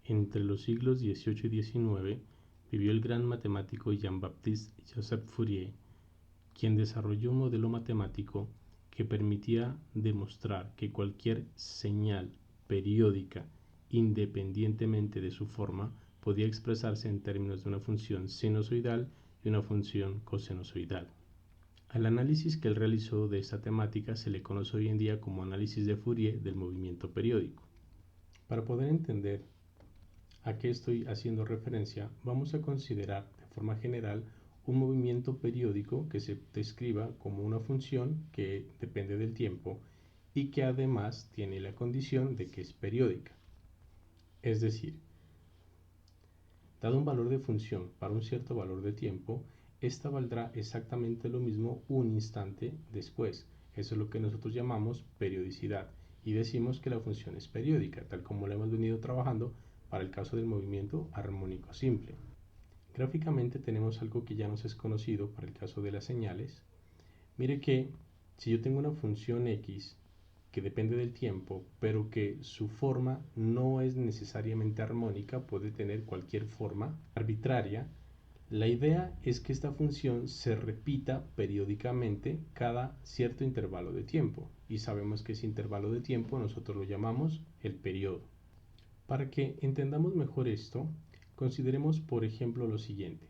Entre los siglos XVIII y XIX vivió el gran matemático Jean-Baptiste Joseph Fourier, quien desarrolló un modelo matemático que permitía demostrar que cualquier señal periódica, independientemente de su forma, podía expresarse en términos de una función sinusoidal y una función cosinusoidal. Al análisis que él realizó de esta temática se le conoce hoy en día como análisis de Fourier del movimiento periódico. Para poder entender a qué estoy haciendo referencia, vamos a considerar de forma general un movimiento periódico que se describa como una función que depende del tiempo y que además tiene la condición de que es periódica. Es decir, dado un valor de función para un cierto valor de tiempo, esta valdrá exactamente lo mismo un instante después. Eso es lo que nosotros llamamos periodicidad y decimos que la función es periódica, tal como lo hemos venido trabajando para el caso del movimiento armónico simple. Gráficamente tenemos algo que ya nos es conocido para el caso de las señales. Mire que si yo tengo una función x que depende del tiempo, pero que su forma no es necesariamente armónica, puede tener cualquier forma arbitraria, la idea es que esta función se repita periódicamente cada cierto intervalo de tiempo, y sabemos que ese intervalo de tiempo nosotros lo llamamos el periodo. Para que entendamos mejor esto, consideremos por ejemplo lo siguiente.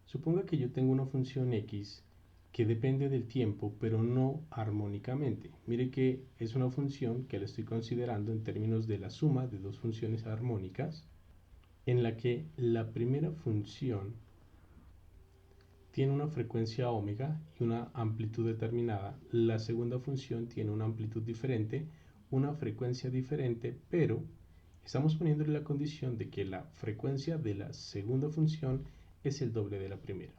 Suponga que yo tengo una función x que depende del tiempo, pero no armónicamente. Mire que es una función que la estoy considerando en términos de la suma de dos funciones armónicas, en la que la primera función tiene una frecuencia omega y una amplitud determinada. La segunda función tiene una amplitud diferente, una frecuencia diferente, pero estamos poniéndole la condición de que la frecuencia de la segunda función es el doble de la primera.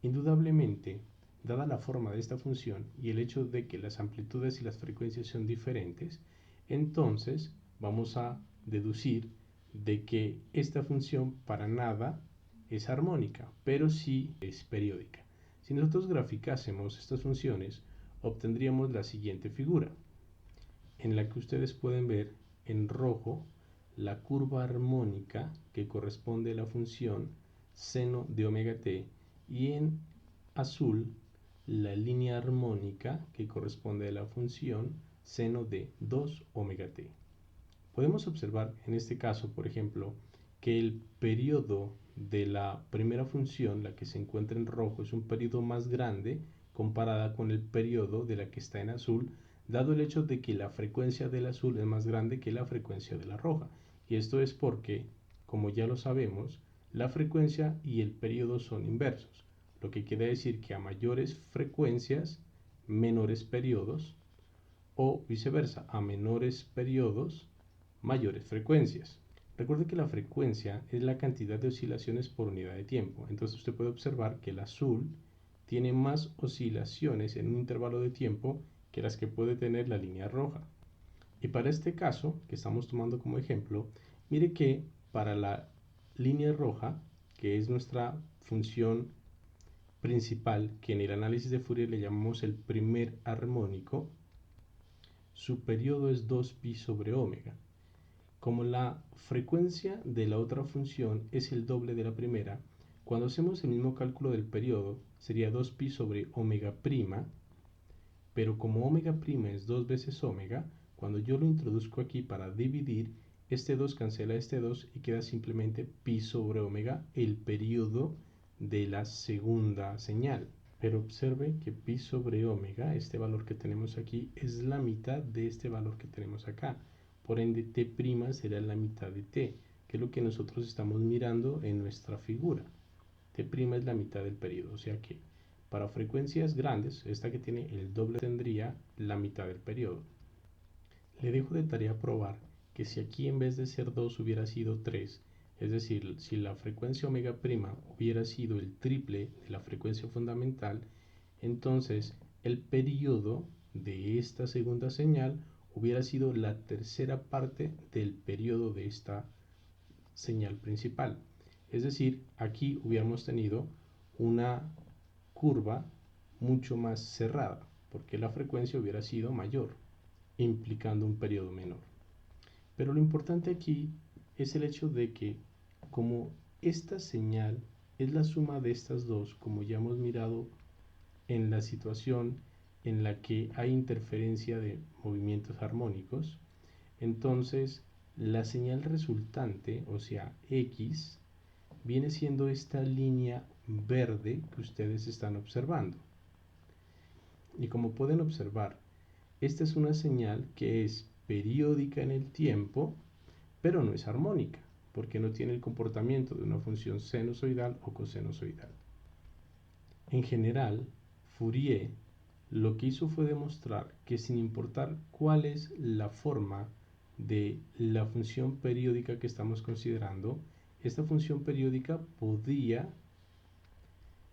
Indudablemente, dada la forma de esta función y el hecho de que las amplitudes y las frecuencias son diferentes, entonces vamos a deducir de que esta función para nada es armónica, pero sí es periódica. Si nosotros graficásemos estas funciones, obtendríamos la siguiente figura, en la que ustedes pueden ver en rojo la curva armónica que corresponde a la función seno de omega t y en azul la línea armónica que corresponde a la función seno de 2 omega t. Podemos observar en este caso, por ejemplo, que el periodo de la primera función, la que se encuentra en rojo, es un periodo más grande comparada con el periodo de la que está en azul, dado el hecho de que la frecuencia del azul es más grande que la frecuencia de la roja. Y esto es porque, como ya lo sabemos, la frecuencia y el periodo son inversos, lo que quiere decir que a mayores frecuencias, menores periodos, o viceversa, a menores periodos, mayores frecuencias. Recuerde que la frecuencia es la cantidad de oscilaciones por unidad de tiempo. Entonces usted puede observar que el azul tiene más oscilaciones en un intervalo de tiempo que las que puede tener la línea roja. Y para este caso, que estamos tomando como ejemplo, mire que para la línea roja, que es nuestra función principal, que en el análisis de Fourier le llamamos el primer armónico, su periodo es 2pi sobre omega. Como la frecuencia de la otra función es el doble de la primera, cuando hacemos el mismo cálculo del periodo sería 2pi sobre omega prima, pero como omega prima es 2 veces omega, cuando yo lo introduzco aquí para dividir, este 2 cancela este 2 y queda simplemente pi sobre omega, el periodo de la segunda señal. Pero observe que pi sobre omega, este valor que tenemos aquí, es la mitad de este valor que tenemos acá. Por ende, t' será la mitad de t, que es lo que nosotros estamos mirando en nuestra figura. T' es la mitad del periodo, o sea que para frecuencias grandes, esta que tiene el doble tendría la mitad del periodo. Le dejo de tarea probar que si aquí en vez de ser 2 hubiera sido 3, es decir, si la frecuencia omega prima hubiera sido el triple de la frecuencia fundamental, entonces el periodo de esta segunda señal hubiera sido la tercera parte del periodo de esta señal principal. Es decir, aquí hubiéramos tenido una curva mucho más cerrada, porque la frecuencia hubiera sido mayor, implicando un periodo menor. Pero lo importante aquí es el hecho de que como esta señal es la suma de estas dos, como ya hemos mirado en la situación en la que hay interferencia de movimientos armónicos, entonces la señal resultante, o sea, X, viene siendo esta línea verde que ustedes están observando. Y como pueden observar, esta es una señal que es periódica en el tiempo, pero no es armónica, porque no tiene el comportamiento de una función sinusoidal o cosinusoidal. En general, Fourier lo que hizo fue demostrar que sin importar cuál es la forma de la función periódica que estamos considerando, esta función periódica podía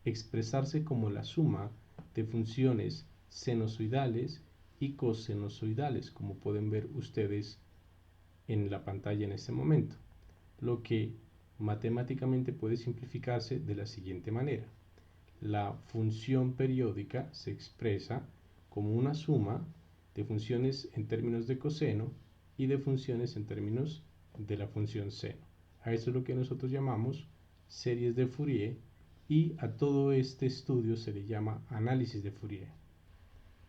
expresarse como la suma de funciones sinusoidales y cosinusoidales, como pueden ver ustedes en la pantalla en este momento, lo que matemáticamente puede simplificarse de la siguiente manera. La función periódica se expresa como una suma de funciones en términos de coseno y de funciones en términos de la función seno. A eso es lo que nosotros llamamos series de Fourier, y a todo este estudio se le llama análisis de Fourier.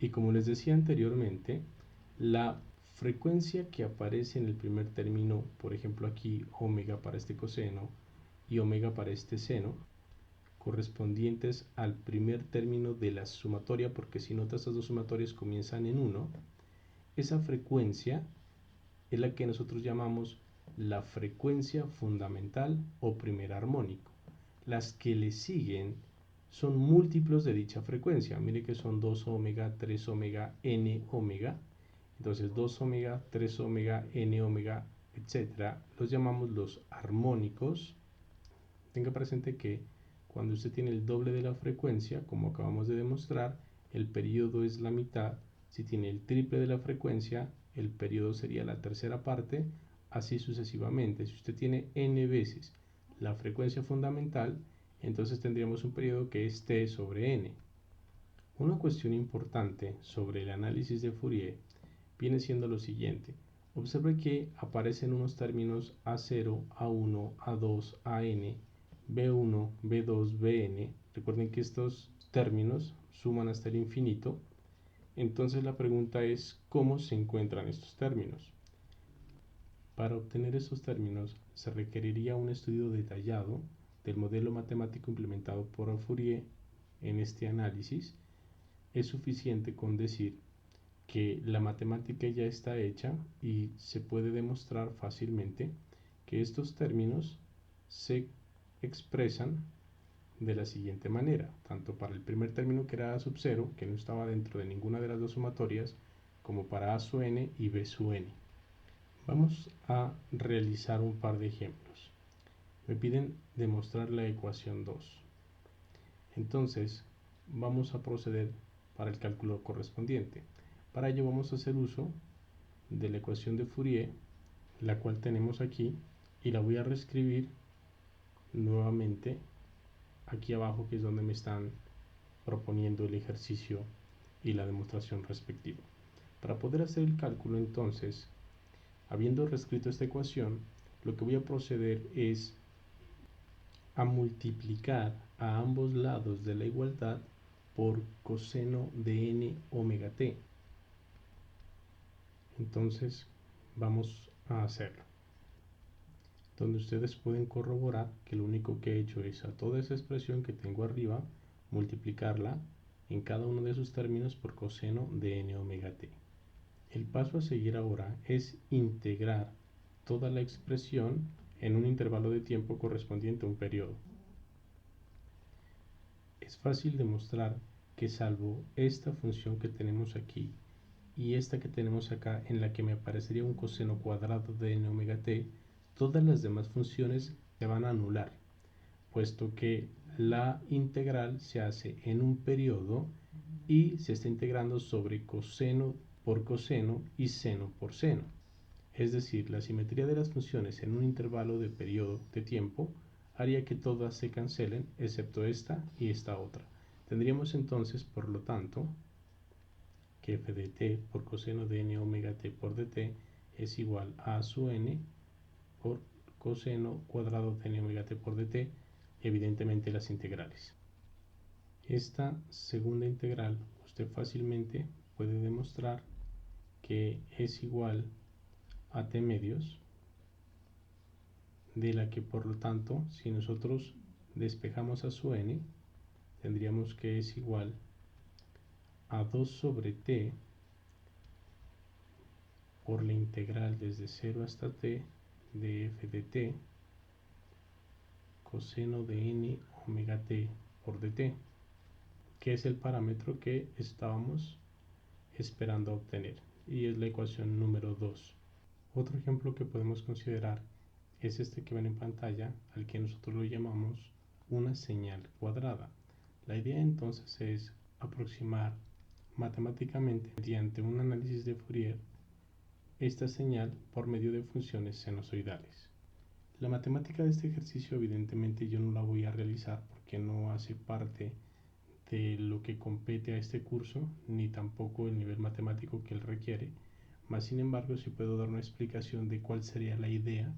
Y como les decía anteriormente, la frecuencia que aparece en el primer término, por ejemplo aquí omega para este coseno y omega para este seno, correspondientes al primer término de la sumatoria, porque si notas estas dos sumatorias comienzan en 1, esa frecuencia es la que nosotros llamamos la frecuencia fundamental o primer armónico. Las que le siguen son múltiplos de dicha frecuencia. Mire que son 2 omega, 3 omega, n omega. Entonces 2 omega, 3 omega, n omega, etc. Los llamamos los armónicos. Tenga presente que cuando usted tiene el doble de la frecuencia, como acabamos de demostrar, el periodo es la mitad. Si tiene el triple de la frecuencia, el periodo sería la tercera parte, así sucesivamente. Si usted tiene n veces la frecuencia fundamental, entonces tendríamos un periodo que es t sobre n. Una cuestión importante sobre el análisis de Fourier viene siendo lo siguiente. Observe que aparecen unos términos A0, A1, A2, AN, B1, B2, Bn. Recuerden que estos términos suman hasta el infinito. Entonces la pregunta es, ¿cómo se encuentran estos términos? Para obtener estos términos se requeriría un estudio detallado del modelo matemático implementado por Fourier en este análisis. Es suficiente con decir que la matemática ya está hecha y se puede demostrar fácilmente que estos términos se expresan de la siguiente manera, tanto para el primer término que era A sub 0, que no estaba dentro de ninguna de las dos sumatorias, como para A sub n y B sub n. Vamos a realizar un par de ejemplos. Me piden demostrar la ecuación 2. Entonces, vamos a proceder para el cálculo correspondiente. Para ello vamos a hacer uso de la ecuación de Fourier, la cual tenemos aquí, y la voy a reescribir nuevamente aquí abajo, que es donde me están proponiendo el ejercicio y la demostración respectiva. Para poder hacer el cálculo, entonces, habiendo reescrito esta ecuación, lo que voy a proceder es a multiplicar a ambos lados de la igualdad por coseno de n omega t. Entonces vamos a hacerlo, donde ustedes pueden corroborar que lo único que he hecho es a toda esa expresión que tengo arriba multiplicarla en cada uno de sus términos por coseno de n omega t. El paso a seguir ahora es integrar toda la expresión en un intervalo de tiempo correspondiente a un periodo. Es fácil demostrar que salvo esta función que tenemos aquí y esta que tenemos acá, en la que me aparecería un coseno cuadrado de n omega t, todas las demás funciones se van a anular, puesto que la integral se hace en un periodo y se está integrando sobre coseno por coseno y seno por seno. Es decir, la simetría de las funciones en un intervalo de periodo de tiempo haría que todas se cancelen excepto esta y esta otra. Tendríamos entonces, por lo tanto, que f de t por coseno de n omega t por dt es igual a sub n por coseno cuadrado de n omega t por dt, evidentemente las integrales. Esta segunda integral usted fácilmente puede demostrar que es igual a t medios, de la que por lo tanto, si nosotros despejamos a su n, tendríamos que es igual a 2 sobre t por la integral desde 0 hasta t de f de t coseno de n omega t por dt, que es el parámetro que estábamos esperando obtener, y es la ecuación número 2. Otro ejemplo que podemos considerar es este que ven en pantalla, al que nosotros lo llamamos una señal cuadrada. La idea entonces es aproximar matemáticamente, mediante un análisis de Fourier, esta señal por medio de funciones sinusoidales. La matemática de este ejercicio evidentemente yo no la voy a realizar porque no hace parte de lo que compete a este curso, ni tampoco el nivel matemático que él requiere, mas sin embargo sí puedo dar una explicación de cuál sería la idea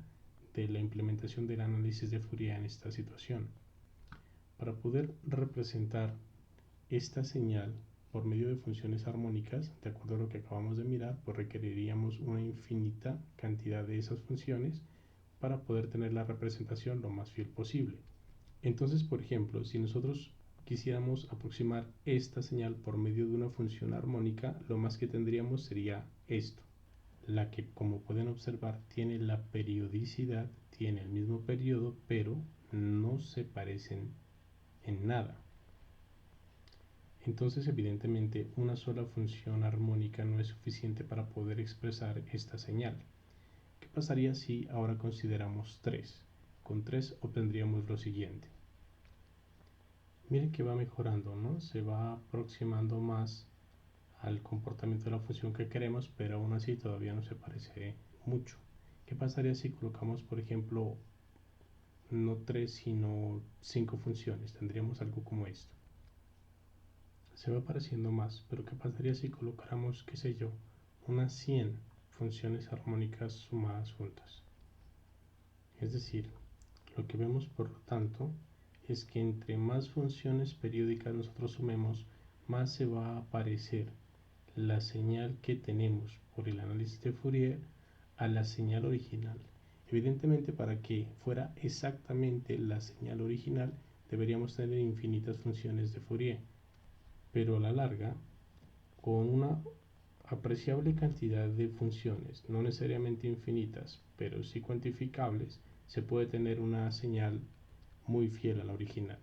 de la implementación del análisis de Fourier en esta situación. Para poder representar esta señal por medio de funciones armónicas, de acuerdo a lo que acabamos de mirar, pues requeriríamos una infinita cantidad de esas funciones para poder tener la representación lo más fiel posible. Entonces, por ejemplo, si nosotros quisiéramos aproximar esta señal por medio de una función armónica, lo más que tendríamos sería esto, la que, como pueden observar, tiene la periodicidad, tiene el mismo periodo, pero no se parecen en nada. Entonces, evidentemente, una sola función armónica no es suficiente para poder expresar esta señal. ¿Qué pasaría si ahora consideramos 3? Con 3 obtendríamos lo siguiente. Miren que va mejorando, ¿no? Se va aproximando más al comportamiento de la función que queremos, pero aún así todavía no se parece mucho. ¿Qué pasaría si colocamos, por ejemplo, no 3, sino 5 funciones? Tendríamos algo como esto. Se va pareciendo más, pero ¿qué pasaría si colocáramos, qué sé yo, unas 100 funciones armónicas sumadas juntas? Es decir, lo que vemos por lo tanto es que entre más funciones periódicas nosotros sumemos, más se va a parecer la señal que tenemos por el análisis de Fourier a la señal original. Evidentemente, para que fuera exactamente la señal original, deberíamos tener infinitas funciones de Fourier, pero a la larga, con una apreciable cantidad de funciones, no necesariamente infinitas, pero sí cuantificables, se puede tener una señal muy fiel a la original.